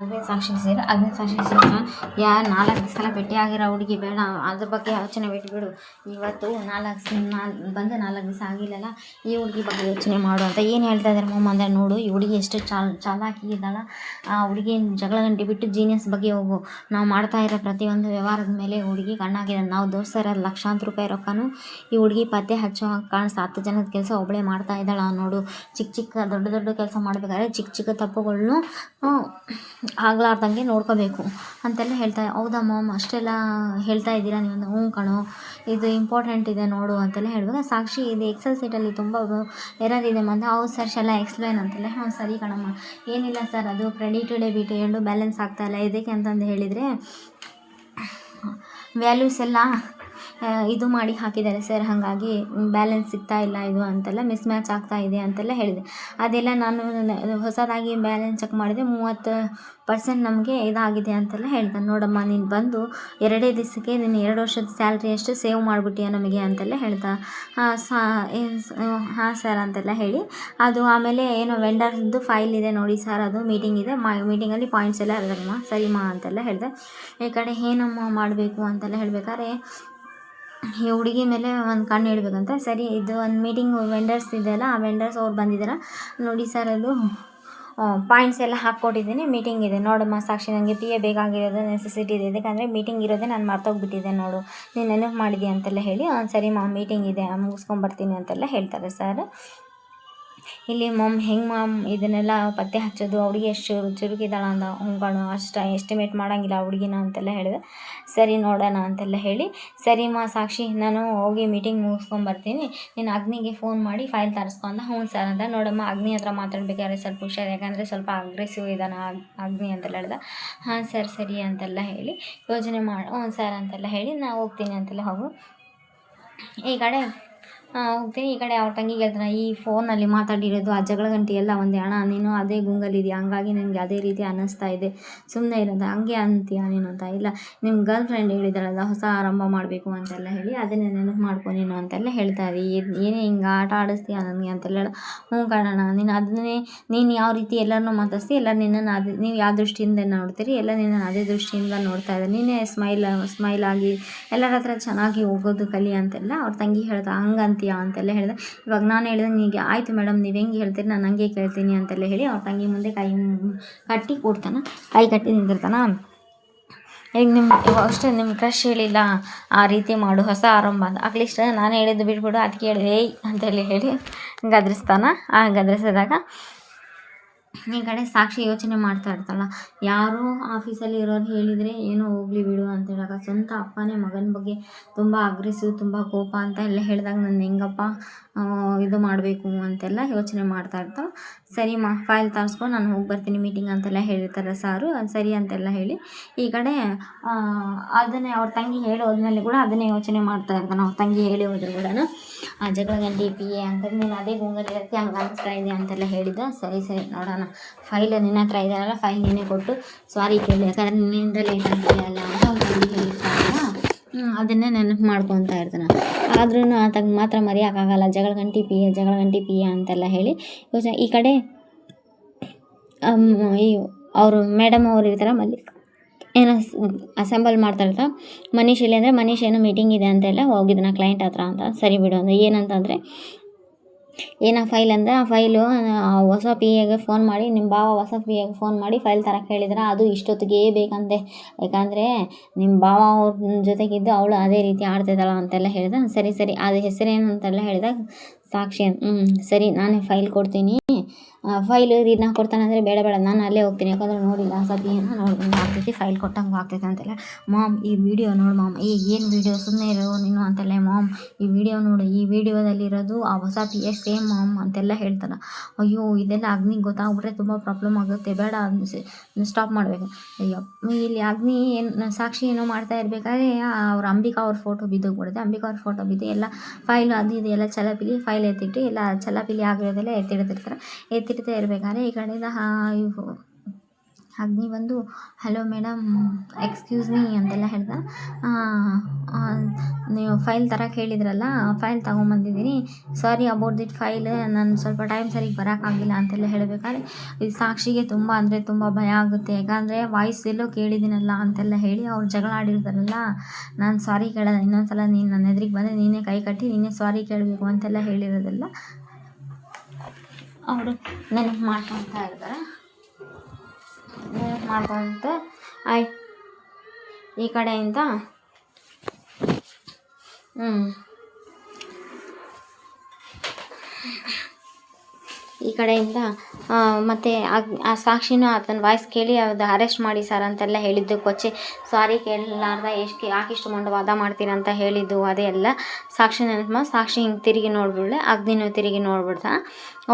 ಅಗ್ನಿ ಸಾಕ್ಷಿ ಸೇರ ಯಾರು 4 ಸಲ ಭೇಟಿಯಾಗಿರೋ ಹುಡುಗಿ ಬೇಡ, ಅದ್ರ ಬಗ್ಗೆ ಯೋಚನೆ ಬಿಟ್ಬಿಡು. ಇವತ್ತು 4 ದಿವಸ ಆಗಿಲ್ಲಲ್ಲ, ಈ ಹುಡುಗಿ ಬಗ್ಗೆ ಯೋಚನೆ ಮಾಡು ಅಂತ ಏನು ಹೇಳ್ತಾ ಇದ್ದಾರೆ ಮಮ್ಮ ಅಂದರೆ, ನೋಡು ಈ ಹುಡುಗಿ ಎಷ್ಟು ಚಾಲಾಕಿ ಇದ್ದಾಳ. ಆ ಹುಡುಗಿ ಜಗಳ ಗಂಟೆ ಬಿಟ್ಟು ಜೀನಿಯಸ್ ಬಗ್ಗೆ ಹೋಗು. ನಾವು ಮಾಡ್ತಾ ಇರೋ ಪ್ರತಿಯೊಂದು ವ್ಯವಹಾರದ ಮೇಲೆ ಹುಡುಗಿ ಕಣ್ಣಾಗಿದೆ. ನಾವು ದೋಸ್ತರ ಲಕ್ಷಾಂತರ ರೂಪಾಯಿ ರೊಕ್ಕನೂ ಈ ಹುಡುಗಿ ಪತ್ತೆ ಹಚ್ಚೋ ಕಾಣಿಸ್ತಾ 10 ಜನದ ಕೆಲಸ ಒಬ್ಬಳೇ ಮಾಡ್ತಾ ಇದ್ದಾಳ. ನೋಡು, ದೊಡ್ಡ ಕೆಲಸ ಮಾಡಬೇಕಾದ್ರೆ ಚಿಕ್ಕ ತಪ್ಪುಗಳನ್ನು ಆಗ್ಲಾರ್ದಂಗೆ ನೋಡ್ಕೋಬೇಕು ಅಂತೆಲ್ಲ ಹೇಳ್ತಾರೆ. ಹೌದಾ ಮಾಮ್, ಅಷ್ಟೆಲ್ಲ ಹೇಳ್ತಾ ಇದ್ದೀರಾ ನೀವು? ಹ್ಞೂ ಕಣೋ, ಇದು ಇಂಪಾರ್ಟೆಂಟ್ ಇದೆ ನೋಡು ಅಂತೆಲ್ಲ ಹೇಳುವಾಗ, ಸಾಕ್ಷಿ ಇದು ಎಕ್ಸೆಲ್ ಸೀಟಲ್ಲಿ ತುಂಬ ಎರರ್ ಇದೆ ಮತ್ತು ಹೌದು ಸರ್ ಎಲ್ಲ ಎಕ್ಸ್ಪ್ಲೈನ್ ಅಂತೆಲ್ಲ. ಹ್ಞೂ ಸರಿ ಕಣಮ್ಮ, ಏನಿಲ್ಲ ಸರ್, ಅದು ಕ್ರೆಡಿಟ್ ಡೆಬಿಟ್ ಎರಡು ಬ್ಯಾಲೆನ್ಸ್ ಆಗ್ತಾಯಿಲ್ಲ. ಇದಕ್ಕೆ ಅಂತಂದು ಹೇಳಿದರೆ ವ್ಯಾಲ್ಯೂಸ್ ಎಲ್ಲ ಇದು ಮಾಡಿ ಹಾಕಿದ್ದಾರೆ ಸರ್, ಹಾಗಾಗಿ ಬ್ಯಾಲೆನ್ಸ್ ಸಿಗ್ತಾ ಇಲ್ಲ ಇದು ಅಂತೆಲ್ಲ ಮಿಸ್ ಮ್ಯಾಚ್ ಆಗ್ತಾ ಇದೆ ಅಂತೆಲ್ಲ ಹೇಳಿದೆ. ಅದೆಲ್ಲ ನಾನು ಹೊಸದಾಗಿ ಬ್ಯಾಲೆನ್ಸ್ ಚೆಕ್ ಮಾಡಿದೆ, 30% ನಮಗೆ ಇದಾಗಿದೆ ಅಂತೆಲ್ಲ ಹೇಳ್ತಾನೆ. ನೋಡಮ್ಮ, ನೀನು ಬಂದು 2 ದಿವಸಕ್ಕೆ ನೀನು 2 ವರ್ಷದ ಸ್ಯಾಲ್ರಿ ಅಷ್ಟು ಸೇವ್ ಮಾಡಿಬಿಟ್ಟಿಯ ನಮಗೆ ಅಂತೆಲ್ಲ ಹೇಳ್ತಾ, ಹಾಂ ಸರ್ ಅಂತೆಲ್ಲ ಹೇಳಿ, ಅದು ಆಮೇಲೆ ಏನೋ ವೆಂಡರ್ದು ಫೈಲ್ ಇದೆ ನೋಡಿ ಸರ್, ಅದು ಮೀಟಿಂಗ್ ಇದೆ, ಮೀಟಿಂಗಲ್ಲಿ ಪಾಯಿಂಟ್ಸ್ ಎಲ್ಲ ಇರೋದಮ್ಮ ಸರಿಮಾ ಅಂತೆಲ್ಲ ಹೇಳಿದೆ. ಈ ಕಡೆ ಏನಮ್ಮ ಮಾಡಬೇಕು ಅಂತೆಲ್ಲ ಹೇಳ್ಬೇಕಾದ್ರೆ ಈ ಹುಡುಗಿ ಮೇಲೆ ಒಂದು ಕಣ್ಣು ಇಡಬೇಕಂತ. ಸರಿ, ಇದು ಒಂದು ಮೀಟಿಂಗ್ ವೆಂಡರ್ಸ್ ಇದೆಯಲ್ಲ, ಆ ವೆಂಡರ್ಸ್ ಅವ್ರು ಬಂದಿದ್ದಾರೆ ನೋಡಿ ಸರ್, ಅದು ಪಾಯಿಂಟ್ಸ್ ಎಲ್ಲ ಹಾಕ್ಕೊಟ್ಟಿದ್ದೀನಿ, ಮೀಟಿಂಗ್ ಇದೆ ನೋಡಮ್ಮ ಸಾಕ್ಷಿ, ನನಗೆ PA ಬೇಕಾಗಿರೋದು ನೆಸೆಸಿಟಿ ಇದೆ, ಯಾಕಂದರೆ ಮೀಟಿಂಗ್ ಇರೋದೇ ನಾನು ಮರ್ತೋಗ್ಬಿಟ್ಟಿದ್ದೆ ನೋಡು, ನೀನು ನೆನಪು ಮಾಡಿದ್ಯಾ ಅಂತೆಲ್ಲ ಹೇಳಿ, ಸರಿ ಮೀಟಿಂಗ್ ಇದೆ ಮುಗಿಸ್ಕೊಂಬರ್ತೀನಿ ಅಂತೆಲ್ಲ ಹೇಳ್ತಾರೆ ಸರ್. ಇಲ್ಲಿ ಇದನ್ನೆಲ್ಲ ಪತ್ತೆ ಹಚ್ಚೋದು, ಹುಡುಗಿ ಎಷ್ಟು ಚುರುಕಿದ್ದಾಳ ಅಂತ ಹಂಗಳು ಅಷ್ಟು ಎಸ್ಟಿಮೇಟ್ ಮಾಡೋಂಗಿಲ್ಲ ಹುಡುಗಿನ ಅಂತೆಲ್ಲ ಹೇಳಿದೆ. ಸರಿ ನೋಡೋಣ ಅಂತೆಲ್ಲ ಹೇಳಿ, ಸರಿಮ್ಮ ಸಾಕ್ಷಿ, ನಾನು ಹೋಗಿ ಮೀಟಿಂಗ್ ಮುಗಿಸ್ಕೊಂಬರ್ತೀನಿ, ನೀನು ಅಗ್ನಿಗೆ ಫೋನ್ ಮಾಡಿ ಫೈಲ್ ತರಿಸ್ಕೊಂಡ. ಹ್ಞೂ ಸರ್ ಅಂತ. ನೋಡಮ್ಮ, ಅಗ್ನಿ ಹತ್ರ ಮಾತಾಡ್ಬೇಕಾದ್ರೆ ಸ್ವಲ್ಪ ಹುಷಾರು, ಯಾಕಂದರೆ ಸ್ವಲ್ಪ ಅಗ್ರೆಸಿವ್ ಇದ್ದಾನೆ ಅಗ್ನಿ ಅಂತೆಲ್ಲ ಹೇಳ್ದೆ. ಹಾಂ ಸರ್ ಸರಿ ಅಂತೆಲ್ಲ ಹೇಳಿ ಯೋಚನೆ ಮಾಡಿ, ಹ್ಞೂ ಸರ್ ಅಂತೆಲ್ಲ ಹೇಳಿ ನಾನು ಹೋಗ್ತೀನಿ ಅಂತೆಲ್ಲ ಹೋಗು. ಈ ಕಡೆ ಹೋಗ್ತೀನಿ, ಈ ಕಡೆ ಅವ್ರ ತಂಗಿಗೆ ಹೇಳ್ತಾನೆ, ಈ ಫೋನಲ್ಲಿ ಮಾತಾಡಿರೋದು ಆ ಜಗಳ ಗಂಟೆ ಎಲ್ಲ ಒಂದೇ ಅಣ್ಣ, ನೀನು ಅದೇ ಗುಂಗಲ್ಲಿದೆಯಾ, ಹಂಗಾಗಿ ನಿನಗೆ ಅದೇ ರೀತಿ ಅನ್ನಿಸ್ತಾ ಇದೆ, ಸುಮ್ಮನೆ ಇರೋದು ಹಂಗೆ ಅಂತೀಯ ನೀನು ಅಂತ. ಇಲ್ಲ, ನಿಮ್ಮ ಗರ್ಲ್ ಫ್ರೆಂಡ್ ಹೇಳಿದಾಳಲ್ಲ ಹೊಸ ಆರಂಭ ಮಾಡಬೇಕು ಅಂತೆಲ್ಲ ಹೇಳಿ, ಅದನ್ನೇ ನೆನಪು ಮಾಡ್ಕೊ ನೀನು ಅಂತೆಲ್ಲ ಹೇಳ್ತಾ ಏನೇ ಹಿಂಗೆ ಆಟ ಆಡಿಸ್ತೀಯ ನನಗೆ ಅಂತೆಲ್ಲ ಹೇಳ. ಹ್ಞೂ ಕಾಣೋಣ, ನೀನು ಯಾವ ರೀತಿ ಎಲ್ಲರನ್ನೂ ಮಾತಾಡಿಸಿ, ಎಲ್ಲ ನಿನ್ನನ್ನು ನೀವು ಯಾವ ದೃಷ್ಟಿಯಿಂದ ನೋಡ್ತೀರಿ, ಎಲ್ಲ ನಿನ್ನನ್ನು ಅದೇ ದೃಷ್ಟಿಯಿಂದ ನೋಡ್ತಾ ಇದ್ದಾರೆ, ನೀನೇ ಸ್ಮೈಲ್ ಆಗಿ ಎಲ್ಲರ ಹತ್ರ ಚೆನ್ನಾಗಿ ಹೋಗೋದು ಕಲಿ ಅಂತೆಲ್ಲ ಅವ್ರ ತಂಗಿ ಹೇಳ್ತಾ. ಹಂಗಂತೀಯ ಅಂತೆಲ್ಲ ಹೇಳಿದೆ. ಇವಾಗ ನಾನು ಹೇಳಿದಂಗೆ ನೀಗೆ ಆಯಿತು ಮೇಡಮ್, ನೀವು ಹೆಂಗೆ ಹೇಳ್ತೀರಿ ನಾನು ಹಂಗೆ ಕೇಳ್ತೀನಿ ಅಂತೆಲ್ಲ ಹೇಳಿ ಅವ್ರ ತಂಗಿ ಮುಂದೆ ಕೈ ಕಟ್ಟಿ ಕೊಡ್ತಾನೆ, ಕೈ ಕಟ್ಟಿ ನಿಂತಿರ್ತಾನೆ. ಈಗ ಅಷ್ಟೇ ನಿಮ್ಮ ಕ್ರಶ್ ಹೇಳಿಲ್ಲ ಆ ರೀತಿ ಮಾಡು, ಹೊಸ ಆರಂಭ ಅಂತ. ಅಟ್ಲೀಸ್ಟ್ ನಾನು ಹೇಳಿದ್ದು ಬಿಟ್ಬಿಡು, ಅದಕ್ಕೆ ಹೇಳಿದೆ ಏಯ್ ಅಂತೆಲ್ಲ ಹೇಳಿ ಗದರಿಸ್ತಾನೆ. ಆ ಗದರಿಸಿದಾಗ ಈ ಕಡೆ ಸಾಕ್ಷಿ ಯೋಚನೆ ಮಾಡ್ತಾ ಇರ್ತಾಳ, ಯಾರೋ ಆಫೀಸಲ್ಲಿ ಇರೋರು ಹೇಳಿದರೆ ಏನೋ ಹೋಗಲಿ ಬಿಡು ಅಂತ ಹೇಳಾಗ, ಸ್ವಂತ ಅಪ್ಪನೇ ಮಗನ ಬಗ್ಗೆ ತುಂಬ ಅಗ್ರೆಸಿವ್, ತುಂಬ ಕೋಪ ಅಂತ ಎಲ್ಲ ಹೇಳಿದಾಗ ನಾನು ಹೆಂಗಪ್ಪ ಇದು ಮಾಡಬೇಕು ಅಂತೆಲ್ಲ ಯೋಚನೆ ಮಾಡ್ತಾ ಇರ್ತಾಳೆ. ಸರಿಮ್ಮ, ಫೈಲ್ ತರಿಸ್ಕೊಂಡು ನಾನು ಹೋಗಿ ಬರ್ತೀನಿ ಮೀಟಿಂಗ್ ಅಂತೆಲ್ಲ ಹೇಳಿರ್ತಾರೆ ಸಾರು. ಸರಿ ಅಂತೆಲ್ಲ ಹೇಳಿ ಈ ಕಡೆ ಅದನ್ನೇ ಅವ್ರ ತಂಗಿ ಹೇಳಿ ಹೋದ್ಮೇಲೆ ಕೂಡ ಅದನ್ನೇ ಯೋಚನೆ ಮಾಡ್ತಾ ಇರ್ತಾನೆ. ಅವ್ರ ತಂಗಿ ಹೇಳಿ ಹೋದ್ರು ಕೂಡ ಆ ಜಗಳ ಗಂಟೆ PA ಅಂತ ನೀನು ಅದೇ ಗುಂಗಲ್ಲಿ ಇರುತ್ತೆ, ಹಂಗೆ ಅನಿಸ್ತಾ ಇದೆ ಅಂತೆಲ್ಲ ಹೇಳಿದ್ದ. ಸರಿ ನೋಡೋಣ, ಫೈಲ್ ನಿನ್ನ ಹತ್ರ ಇದ್ದಾರಲ್ಲ, ಫೈಲ್ ನೀನೇ ಕೊಟ್ಟು ಸಾರಿ ಕೇಳಿ, ಯಾಕಂದರೆ ನಿನ್ನಿಂದ ಲೇಟ್ ಆಗಿದೆಯಲ್ಲ ಅಂತ ಅವ್ರ ತಂಗಿ ಹೇಳಿರ್ತಾರಲ್ಲ, ಅದನ್ನೇ ನೆನಪು ಮಾಡ್ಕೊತಾ ಇರ್ತಾನೆ. ಆದ್ರೂ ಆತಗೆ ಮಾತ್ರ ಮರೆಯೋಕ್ಕಾಗಲ್ಲ, ಜಗಳ ಗಂಟೆ PA ಅಂತೆಲ್ಲ ಹೇಳಿ ಯೋಚನೆ. ಈ ಕಡೆ ಅವರು ಮೇಡಮ್ ಅವ್ರು ಇರ್ತಾರೆ, ಏನೋ ಅಸೆಂಬಲ್ ಮಾಡ್ತಾ ಇರ್ತಾರೆ. ಮನೀಶ್ ಇಲ್ಲಿ ಅಂದರೆ ಮನೀಶ್ ಏನೋ ಮೀಟಿಂಗ್ ಇದೆ ಅಂತೆಲ್ಲ ಹೋಗಿದ್ದಾನೆ ಕ್ಲೈಂಟ್ ಹತ್ರ ಅಂತ. ಸರಿ ಬಿಡು ಅಂದರೆ ಏನಂತಂದರೆ, ಏನೋ ಫೈಲ್ ಅಂದರೆ ಆ ಫೈಲು ಹೊಸ PAಗೆ ಫೋನ್ ಮಾಡಿ, ನಿಮ್ಮ ಭಾವ ಹೊಸ PAಗೆ ಫೋನ್ ಮಾಡಿ ಫೈಲ್ ತರಕ್ಕೆ ಹೇಳಿದ್ರೆ ಅದು ಇಷ್ಟೊತ್ತಿಗೆ ಬೇಕಂತೆ, ಯಾಕಂದರೆ ನಿಮ್ಮ ಭಾವ ಅವ್ರ ಜೊತೆಗಿದ್ದು ಅವಳು ಅದೇ ರೀತಿ ಆಡ್ತಿದ್ದಾಳ ಅಂತೆಲ್ಲ ಹೇಳಿದ. ಸರಿ ಅದು ಹೆಸರೇನು ಅಂತೆಲ್ಲ ಹೇಳಿದಾಗ ಸಾಕ್ಷಿ ಸರಿ ನಾನೇ ಫೈಲ್ ಕೊಡ್ತೀನಿ, ಫೈಲ್ ರೀದ್ನ ಕೊಡ್ತಾನೆ ಅಂದರೆ ಬೇಡ ನಾನು ಅಲ್ಲೇ ಹೋಗ್ತೀನಿ, ಯಾಕಂದರೆ ನೋಡಿಲ್ಲ ಸತಿಯನ್ನು ನೋಡ್ದಂಗೆ ಆಗ್ತೈತಿ, ಫೈಲ್ ಕೊಟ್ಟಂಗೆ ಆಗ್ತೈತೆ ಅಂತೆಲ್ಲ. ಮಾಮ್ ಈ ವಿಡಿಯೋ ನೋಡು ಮಾಮ್, ಏನು ವಿಡಿಯೋ, ಸುಮ್ಮನೆ ಇರೋ ನೀನು ಅಂತೆಲ್ಲ. ಮಾಮ್ ಈ ವಿಡಿಯೋ ನೋಡು, ಈ ವಿಡಿಯೋದಲ್ಲಿರೋದು ಆ ಹೊಸ PA ಸೇಮ್ ಮಾಮ್ ಅಂತೆಲ್ಲ ಹೇಳ್ತಾನೆ. ಅಯ್ಯೋ ಇದೆಲ್ಲ ಅಗ್ನಿಗೆ ಗೊತ್ತಾಗ್ಬಿಟ್ರೆ ತುಂಬ ಪ್ರಾಬ್ಲಮ್ ಆಗುತ್ತೆ, ಬೇಡ ಸ್ಟಾಪ್ ಮಾಡಬೇಕು. ಅಯ್ಯೋ ಇಲ್ಲಿ ಅಗ್ನಿ ಸಾಕ್ಷಿ ಏನೋ ಮಾಡ್ತಾ ಇರಬೇಕಾದ್ರೆ ಅವ್ರ ಅಂಬಿಕಾ ಅವ್ರ ಫೋಟೋ ಬಿದ್ದೋಗ್ಬಿಡುತ್ತೆ. ಅಂಬಿಕಾ ಅವ್ರ ಫೋಟೋ ಬಿದ್ದು ಎಲ್ಲ ಫೈಲ್ ಅದು ಇದು ಎಲ್ಲ ಚಲಾಪಿಲಿ ಫೈಲ್ ಎತ್ತಿಟ್ಟು ಎಲ್ಲ ಚಲಾಪಿಲಿ ಆಗಿರೋದೆಲ್ಲ ಎತ್ತಿಡ್ತಾ ಇರಬೇಕಾದ್ರೆ ಈ ಕಡೆಯಿಂದ ಅಗ್ನಿ ಬಂದು ಹಲೋ ಮೇಡಮ್ ಎಕ್ಸ್ಕ್ಯೂಸ್ ಮೀ ಅಂತೆಲ್ಲ ಹೇಳ್ದ. ನೀವು ಫೈಲ್ ತರಕ್ಕೆ ಹೇಳಿದ್ರಲ್ಲ, ಫೈಲ್ ತೊಗೊಂಬಂದಿದ್ದೀನಿ, ಸಾರಿ ಅಬೌಟ್ ದಿಟ್ ಫೈಲ್, ನಾನು ಸ್ವಲ್ಪ ಟೈಮ್ ಸರಿಗೆ ಬರೋಕ್ಕಾಗಿಲ್ಲ ಅಂತೆಲ್ಲ ಹೇಳಬೇಕಾದ್ರೆ ಈ ಸಾಕ್ಷಿಗೆ ತುಂಬ ಅಂದರೆ ತುಂಬ ಭಯ ಆಗುತ್ತೆ. ಯಾಕಂದರೆ ವಾಯ್ಸ್ ಎಲ್ಲೋ ಕೇಳಿದ್ದೀನಲ್ಲ ಅಂತೆಲ್ಲ ಹೇಳಿ ಅವ್ರು ಜಗಳ ಆಡಿರ್ತಾರಲ್ಲ, ನಾನು ಸಾರಿ ಕೇಳೋಣ, ಇನ್ನೊಂದು ಸಲ ನೀನು ನನ್ನ ಎದುರಿಗೆ ಬಂದರೆ ನೀನೇ ಕೈ ಕಟ್ಟಿ ನೀನೇ ಸಾರಿ ಕೇಳಬೇಕು ಅಂತೆಲ್ಲ ಹೇಳಿರೋದಲ್ಲ ಅವರು ನೆನಪು ಮಾಡ್ಕೊತಾ ಇರ್ತಾರೆ. ಮಾಡ್ಕೊಂತ ಈ ಕಡೆಯಿಂದ ಮತ್ತು ಆ ಸಾಕ್ಷಿನೂ ಆತನ ವಾಯ್ಸ್ ಕೇಳಿ ಅದು ಅರೆಸ್ಟ್ ಮಾಡಿ ಸರ್ ಅಂತೆಲ್ಲ ಹೇಳಿದ್ದು, ಕೊಚ್ಚಿ ಸಾರಿ ಕೇಳಲಾರ್ದ ಯಾಕಿಷ್ಟು ವಾದ ಮಾಡ್ತೀರ ಅಂತ ಹೇಳಿದ್ದು ಅದೇ ಎಲ್ಲ ಸಾಕ್ಷಿ ನೆನಪು. ಸಾಕ್ಷಿ ಹಿಂಗೆ ತಿರುಗಿ ನೋಡ್ಬಿಡ್ಲೆ, ಅಗ್ನಿನೂ ತಿರುಗಿ ನೋಡ್ಬಿಡ್ತಾನೆ.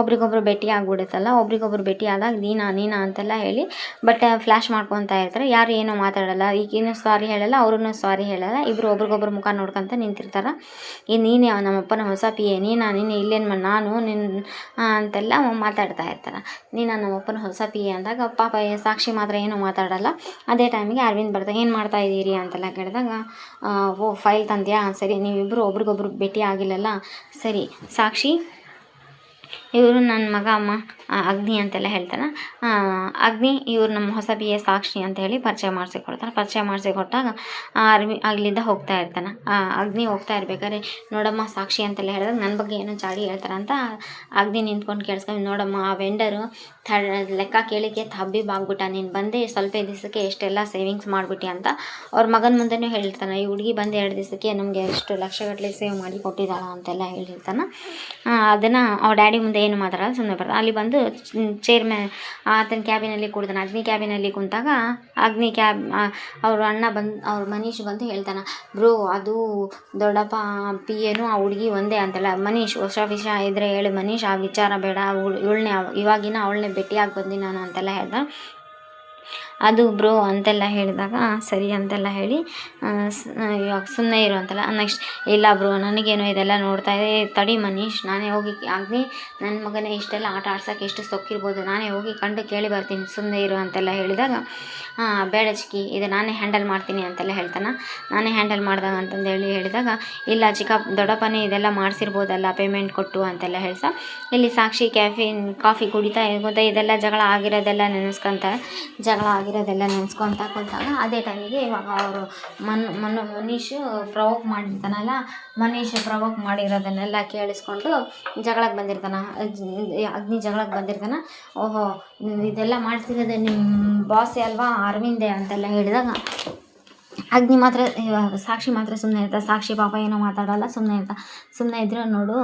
ಒಬ್ರಿಗೊಬ್ರು ಭೇಟಿ ಆಗ್ಬಿಡುತ್ತಲ್ಲ, ಒಬ್ರಿಗೊಬ್ರು ಭೇಟಿ ಆದಾಗ ನೀನಾ ಅಂತೆಲ್ಲ ಹೇಳಿ ಬಟ್ ಫ್ಲ್ಯಾಶ್ ಮಾಡ್ಕೊತಾ ಇರ್ತಾರೆ. ಯಾರು ಏನೂ ಮಾತಾಡಲ್ಲ, ಈಗೇನು ಸಾರಿ ಹೇಳಲ್ಲ, ಅವ್ರೂ ಸಾರಿ ಹೇಳಲ್ಲ. ಇಬ್ಬರು ಒಬ್ರಿಗೊಬ್ರು ಮುಖ ನೋಡ್ಕೊತ ನಿಂತಿರ್ತಾರೆ. ನೀನೇ ನಮ್ಮಪ್ಪನ ಹೊಸ PA, ನೀನು ಇಲ್ಲೇನು ನಾನು ನಿನ್ನ ಅಂತೆಲ್ಲ ಮಾತಾಡ್ತಾ ಇರ್ತಾರೆ. ನೀನು ನಮ್ಮಪ್ಪನ ಹೊಸ PA ಅಂದಾಗ ಪಾಪ ಸಾಕ್ಷಿ ಮಾತ್ರ ಏನೂ ಮಾತಾಡಲ್ಲ. ಅದೇ ಟೈಮಿಗೆ ಅರವಿಂದ್ ಬರ್ತಾರೆ. ಏನು ಮಾಡ್ತಾ ಇದ್ದೀರಿ ಅಂತೆಲ್ಲ ಕೇಳಿದಾಗ ಓ ಫೈಲ್ ತಂದ್ಯಾ, ಸರಿ ನೀವಿಬ್ಬರು ಒಬ್ರಿಗೊಬ್ರು ಭೇಟಿ ಆಗಿಲ್ಲಲ್ಲ, ಸರಿ ಸಾಕ್ಷಿ ಇವರು ನನ್ನ ಮಗ ಅಮ್ಮ ಅಗ್ನಿ ಅಂತೆಲ್ಲ ಹೇಳ್ತಾನೆ. ಅಗ್ನಿ ಇವ್ರು ನಮ್ಮ ಹೊಸ PA ಸಾಕ್ಷಿ ಅಂತ ಹೇಳಿ ಪರಿಚಯ ಮಾಡಿಸಿಕೊಡ್ತಾನೆ. ಪರಿಚಯ ಮಾಡಿಸಿಕೊಟ್ಟಾಗ ಅಲ್ಲಿಂದ ಹೋಗ್ತಾ ಇರ್ತಾನೆ. ಅಗ್ನಿ ಹೋಗ್ತಾ ಇರ್ಬೇಕಾದ್ರೆ ನೋಡಮ್ಮ ಸಾಕ್ಷಿ ಅಂತೆಲ್ಲ ಹೇಳಿದಾಗ ನನ್ನ ಬಗ್ಗೆ ಏನೋ ಚಾಡಿ ಹೇಳ್ತಾರೆ ಅಂತ ಅಗ್ನಿ ನಿಂತ್ಕೊಂಡು ಕೇಳಿಸ್ಕೊಂಡು, ನೋಡಮ್ಮ ಆ ವೆಂಡರು ಲೆಕ್ಕ ಕೇಳಿಕೆ ಹಬ್ಬಿಬ್ಬಾಗ್ಬಿಟ್ಟ, ನೀನು ಬಂದೆ ಸ್ವಲ್ಪ ದಿವಸಕ್ಕೆ ಎಷ್ಟೆಲ್ಲ ಸೇವಿಂಗ್ಸ್ ಮಾಡಿಬಿಟ್ಟಿ ಅಂತ ಅವ್ರ ಮಗನ ಮುಂದೆನೂ ಹೇಳಿರ್ತಾನೆ. ಈ ಹುಡುಗಿ ಬಂದು 2 ದಿವಸಕ್ಕೆ ನಮಗೆ ಎಷ್ಟು ಲಕ್ಷಗಟ್ಟಲೆ ಸೇವ್ ಮಾಡಿ ಕೊಟ್ಟಿದ್ದಾಳ ಅಂತೆಲ್ಲ ಹೇಳಿರ್ತಾನೆ. ಅದನ್ನು ಅವ್ರ ಡ್ಯಾಡಿ ಮುಂದೆ ಏನು ಮಾತಾಡೋದು ಸುಮ್ಮನೆ ಬರ್ತಾರೆ. ಅಲ್ಲಿ ಬಂದು ಚೇರ್ಮನ್ ಆತನ ಕ್ಯಾಬಿನಲ್ಲಿ ಕೂಡ್ತಾನೆ. ಅಗ್ನಿ ಕ್ಯಾಬಿನಲ್ಲಿ ಕುಂತಾಗ ಅಗ್ನಿ ಅವ್ರ ಅಣ್ಣ ಅವ್ರ ಮನೀಶ್ ಬಂದು ಹೇಳ್ತಾನೆ, ಬ್ರೋ ಅದು ದೊಡ್ಡಪ್ಪ PAನೂ ಆ ಹುಡುಗಿ ಒಂದೇ ಅಂತೆಲ್ಲ. ಮನೀಶ್ ಹೊಸ ವಿಷಯ ಇದ್ದರೆ ಹೇಳಿ ಮನೀಶ್, ಆ ವಿಚಾರ ಬೇಡ, ಇವಾಗಿನ ಅವಳನ್ನೇ ಭೇಟಿಯಾಗಿ ಬಂದು ನಾನು ಅಂತೆಲ್ಲ ಹೇಳ್ದೆ. ಅದು ಬ್ರೋ ಅಂತೆಲ್ಲ ಹೇಳಿದಾಗ ಸರಿ ಅಂತೆಲ್ಲ ಹೇಳಿ ಇವಾಗ ಸುಮ್ಮನೆ ಇರು ಅಂತೆಲ್ಲ. ನೆಕ್ಸ್ಟ್ ಇಲ್ಲ ಬ್ರೋ ನನಗೇನೋ ಇದೆಲ್ಲ ನೋಡ್ತಾ ಇದೆ, ತಡಿ ಮನೀಶ್ ನಾನೇ ಹೋಗಿ ಅಗ್ನಿ ನನ್ನ ಮಗನೇ ಇಷ್ಟೆಲ್ಲ ಆಟ ಆಡ್ಸೋಕ್ಕೆ ಎಷ್ಟು ಸೊಕ್ಕಿರ್ಬೋದು, ನಾನೇ ಹೋಗಿ ಕಂಡು ಕೇಳಿ ಬರ್ತೀನಿ, ಸುಮ್ಮನೆ ಇರು ಅಂತೆಲ್ಲ ಹೇಳಿದಾಗ ಬೇಡ ಚಿಕ್ಕಿ ಇದು ನಾನೇ ಹ್ಯಾಂಡಲ್ ಮಾಡ್ತೀನಿ ಅಂತೆಲ್ಲ ಹೇಳ್ತಾನೆ. ನಾನೇ ಹ್ಯಾಂಡಲ್ ಮಾಡ್ದಾಗ ಅಂತಂದು ಹೇಳಿದಾಗ ಇಲ್ಲ ದೊಡ್ಡಪ್ಪನೇ ಇದೆಲ್ಲ ಮಾಡಿಸಿರ್ಬೋದಲ್ಲ ಪೇಮೆಂಟ್ ಕೊಟ್ಟು ಅಂತೆಲ್ಲ ಹೇಳ್ಸ. ಇಲ್ಲಿ ಸಾಕ್ಷಿ ಕಾಫಿ ಕುಡಿತಾ ಇದೆಲ್ಲ ಜಗಳ ಆಗಿರೋದೆಲ್ಲ ನೆನೆಸ್ಕೊತಾ ಕೂತಾಗ ಅದೇ ಟೈಮಿಗೆ ಇವಾಗ ಅವರು ಮನೀಶ್ ಪ್ರವೋಕ್ ಮಾಡಿರ್ತಾನಲ್ಲ, ಮನೀಶ್ ಪ್ರವೋಕ್ ಮಾಡಿರೋದನ್ನೆಲ್ಲ ಕೇಳಿಸ್ಕೊಂಡು ಜಗಳಕ್ಕೆ ಬಂದಿರ್ತಾನೆ. ಅಗ್ನಿ ಜಗಳಕ್ಕೆ ಬಂದಿರ್ತಾನೆ. ಓಹೋ ಇದೆಲ್ಲ ಮಾಡಿಸಿರೋದು ನಿಮ್ಮ ಬಾಸೇ ಅಲ್ವಾ ಅರವಿಂದೇ ಅಂತೆಲ್ಲ ಹೇಳಿದಾಗ ಅಗ್ನಿ ಮಾತ್ರ ಸಾಕ್ಷಿ ಮಾತ್ರ ಸುಮ್ಮನೆ ಇರ್ತಾರೆ. ಸಾಕ್ಷಿ ಪಾಪ ಏನೋ ಮಾತಾಡೋಲ್ಲ, ಸುಮ್ಮನೆ ಇದ್ರೆ ನೋಡು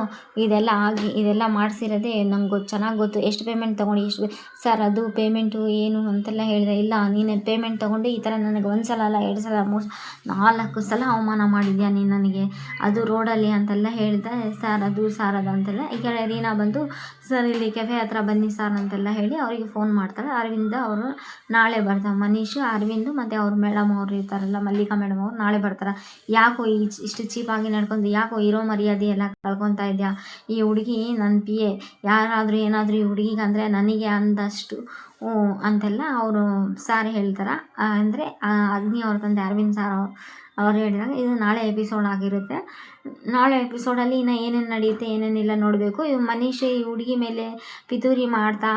ಇದೆಲ್ಲ ಮಾಡಿಸಿರೋದೇ ನಂಗೆ ಚೆನ್ನಾಗಿ ಗೊತ್ತು, ಎಷ್ಟು ಪೇಮೆಂಟ್ ತೊಗೊಂಡು ಸರ್ ಅದು ಪೇಮೆಂಟು ಏನು ಅಂತೆಲ್ಲ ಹೇಳಿದೆ. ಇಲ್ಲ ನೀನು ಪೇಮೆಂಟ್ ತೊಗೊಂಡು ಈ ಥರ ನನಗೆ 1 ಸಲ ಅಲ್ಲ 2 ಸಲ 3 4 ಸಲ ಅವಮಾನ ಮಾಡಿದ್ಯಾ ನೀನು ನನಗೆ, ಅದು ರೋಡಲ್ಲಿ ಅಂತೆಲ್ಲ ಹೇಳಿದೆ. ಸರ್ ಅದು ಅಂತೆಲ್ಲ ಈ ಕಡೆ ರೀನಾ ಬಂದು ಸರ್ ಇಲ್ಲಿ ಕೆಫೆ ಹತ್ರ ಬನ್ನಿ ಸರ್ ಅಂತೆಲ್ಲ ಹೇಳಿ ಅವರಿಗೆ ಫೋನ್ ಮಾಡ್ತಾರೆ. ಅರವಿಂದ ಅವರು ನಾಳೆ ಬರ್ತಾರೆ. ಮನೀಶ್ ಅರವಿಂದ್ ಮತ್ತು ಅವ್ರ ಮೇಡಮ್ ಅವ್ರು ಇರ್ತಾರಲ್ಲ ಮಲ್ಲಿಕಾ ಮೇಡಮ್ ಅವ್ರು ನಾಳೆ ಬರ್ತಾರೆ. ಯಾಕೋ ಇಷ್ಟು ಚೀಪಾಗಿ ನಡ್ಕೊಂಡು ಯಾಕೋ ಇರೋ ಮರ್ಯಾದೆ ಎಲ್ಲ ಕಳ್ಕೊತಾ ಇದೆಯಾ, ಈ ಹುಡುಗಿ ನನ್ನ PA ಯಾರಾದರೂ ಏನಾದರೂ ಈ ಹುಡುಗಿಗೆ ಅಂದರೆ ನನಗೆ ಅಂದಷ್ಟು ಅಂತೆಲ್ಲ ಅವರು ಸಾರ್ ಹೇಳ್ತಾರೆ. ಅಂದರೆ ಅಗ್ನಿ ಅವ್ರ ತಂದೆ ಅರವಿಂದ್ ಸಾರ್ ಅವ್ರು ಹೇಳಿದಾಗ ಇದು ನಾಳೆ ಎಪಿಸೋಡ್ ಆಗಿರುತ್ತೆ. ನಾಳೆ ಎಪಿಸೋಡಲ್ಲಿ ಇನ್ನು ಏನೇನು ನಡೆಯುತ್ತೆ ಏನೇನಿಲ್ಲ ನೋಡಬೇಕು. ಮನೀಶ್ ಈ ಹುಡುಗಿ ಮೇಲೆ ಪಿತೂರಿ ಮಾಡ್ತಾ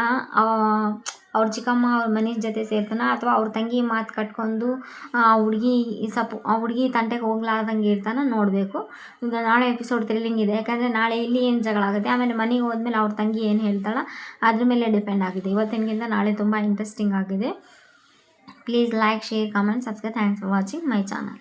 ಅವ್ರ ಚಿಕ್ಕಮ್ಮ ಅವ್ರ ಮನೀಶ್ ಜೊತೆ ಸೇರ್ತಾನೆ ಅಥವಾ ಅವ್ರ ತಂಗಿ ಮಾತು ಕಟ್ಕೊಂಡು ಆ ಹುಡುಗಿ ತಂಟೆಗೆ ಹೋಗ್ಲಾರ್ದಂಗೆ ಇರ್ತಾನೆ ನೋಡಬೇಕು. ಈಗ ನಾಳೆ ಎಪಿಸೋಡ್ ಥ್ರಿಲ್ಲಿಂಗ್ ಇದೆ, ಯಾಕಂದರೆ ನಾಳೆ ಇಲ್ಲಿ ಏನು ಜಗಳ ಆಗುತ್ತೆ, ಆಮೇಲೆ ಮನೆಗೆ ಹೋದ್ಮೇಲೆ ಅವ್ರ ತಂಗಿ ಏನು ಹೇಳ್ತಾಳೆ ಅದ್ರ ಮೇಲೆ ಡಿಪೆಂಡ್ ಆಗಿದೆ. ಇವತ್ತಿನಗಿಂತ ನಾಳೆ ತುಂಬ ಇಂಟ್ರೆಸ್ಟಿಂಗ್ ಆಗಿದೆ. Please like, share, comment, subscribe. Thanks for watching my channel.